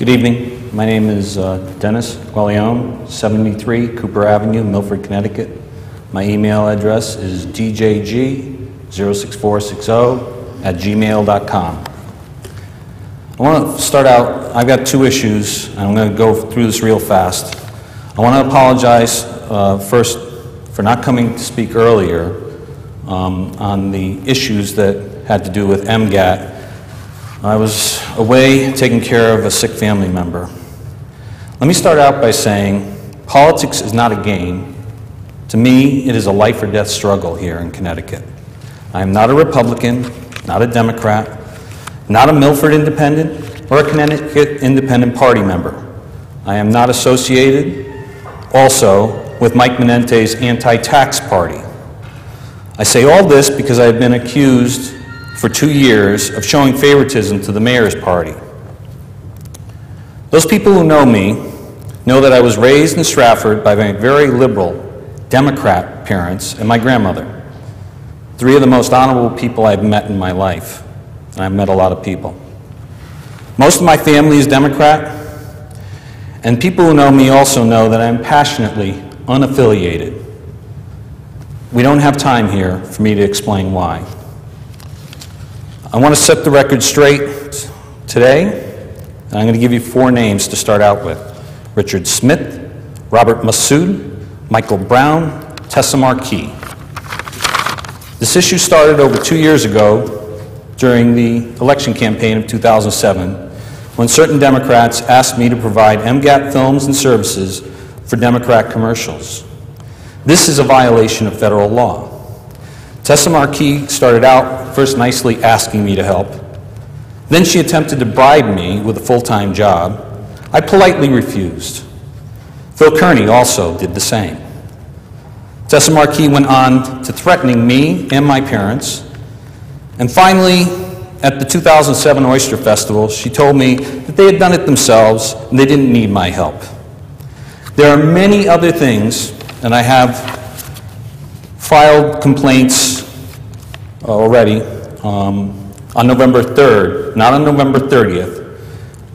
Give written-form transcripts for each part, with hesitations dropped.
Good evening. My name is Dennis Guaglianone, 73 Cooper Avenue, Milford, Connecticut. My email address is djg06460@gmail.com. I want to start out, I've got two issues, and I'm going to go through this real fast. I want to apologize first for not coming to speak earlier on the issues that had to do with MGAT. I was away taking care of a sick family member. Let me start out by saying politics is not a game. To me, it is a life or death struggle here in Connecticut. I am not a Republican, not a Democrat, not a Milford Independent, or a Connecticut Independent Party member. I am not associated, also, with Mike Menente's anti-tax party. I say all this because I have been accused for 2 years of showing favoritism to the mayor's party. Those people who know me know that I was raised in Stratford by my very liberal Democrat parents and my grandmother, three of the most honorable people I've met in my life, and I've met a lot of people. Most of my family is Democrat, and people who know me also know that I'm passionately unaffiliated. We don't have time here for me to explain why. I want to set the record straight today, and I'm going to give you 4 names to start out with: Richard Smith, Robert Massoud, Michael Brown, Tessa Marquis. This issue started over 2 years ago during the election campaign of 2007, when certain Democrats asked me to provide MGAT films and services for Democrat commercials. This is a violation of federal law. Tessa Marquis started out first nicely asking me to help. Then she attempted to bribe me with a full-time job. I politely refused. Phil Kearney also did the same. Tessa Marquis went on to threatening me and my parents. And finally, at the 2007 Oyster Festival, she told me that they had done it themselves and they didn't need my help. There are many other things, and I have filed complaints already on November 3rd, not on November 30th,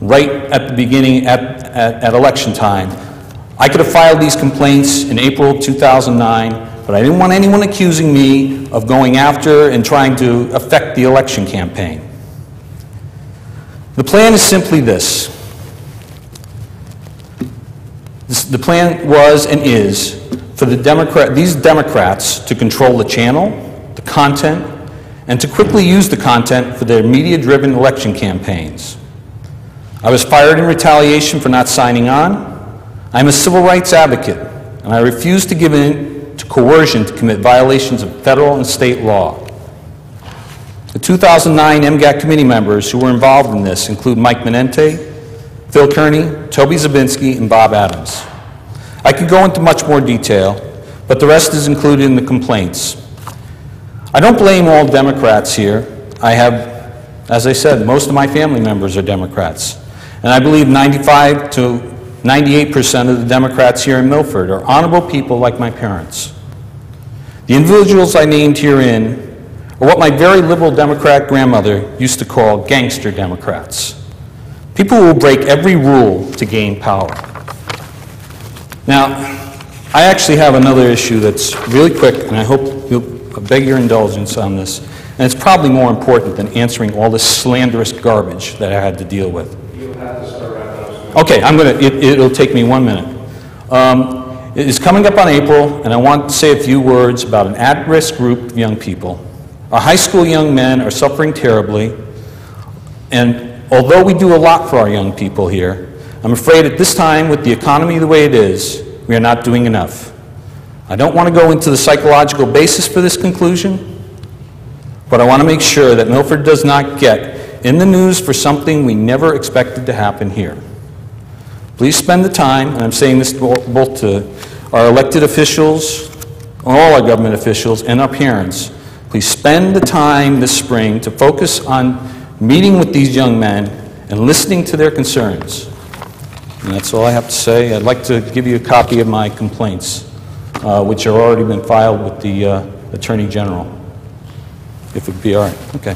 right at the beginning at election time. I could have filed these complaints in April 2009, but I didn't want anyone accusing me of going after and trying to affect the election campaign. The plan is simply this. The plan was and is for these Democrats to control the channel, the content, and to quickly use the content for their media-driven election campaigns. I was fired in retaliation for not signing on. I'm a civil rights advocate, and I refuse to give in to coercion to commit violations of federal and state law. The 2009 MGAT committee members who were involved in this include Mike Menente, Phil Kearney, Toby Zabinski, and Bob Adams. I could go into much more detail, but the rest is included in the complaints. I don't blame all Democrats here. I have, as I said, most of my family members are Democrats. And I believe 95 to 98% of the Democrats here in Milford are honorable people like my parents. The individuals I named herein are what my very liberal Democrat grandmother used to call gangster Democrats. People who will break every rule to gain power. Now, I actually have another issue that's really quick, and I beg your indulgence on this, and it's probably more important than answering all this slanderous garbage that I had to deal with. You'll have to start wrapping up. Okay, it'll take me 1 minute. It is coming up on April, and I want to say a few words about an at-risk group of young people. Our high school young men are suffering terribly, and although we do a lot for our young people here, I'm afraid at this time, with the economy the way it is, we are not doing enough. I don't want to go into the psychological basis for this conclusion, but I want to make sure that Milford does not get in the news for something we never expected to happen here. Please spend the time, and I'm saying this both to our elected officials, all our government officials, and our parents. Please spend the time this spring to focus on meeting with these young men and listening to their concerns. And that's all I have to say. I'd like to give you a copy of my complaints, which have already been filed with the Attorney General, if it would be all right. Okay.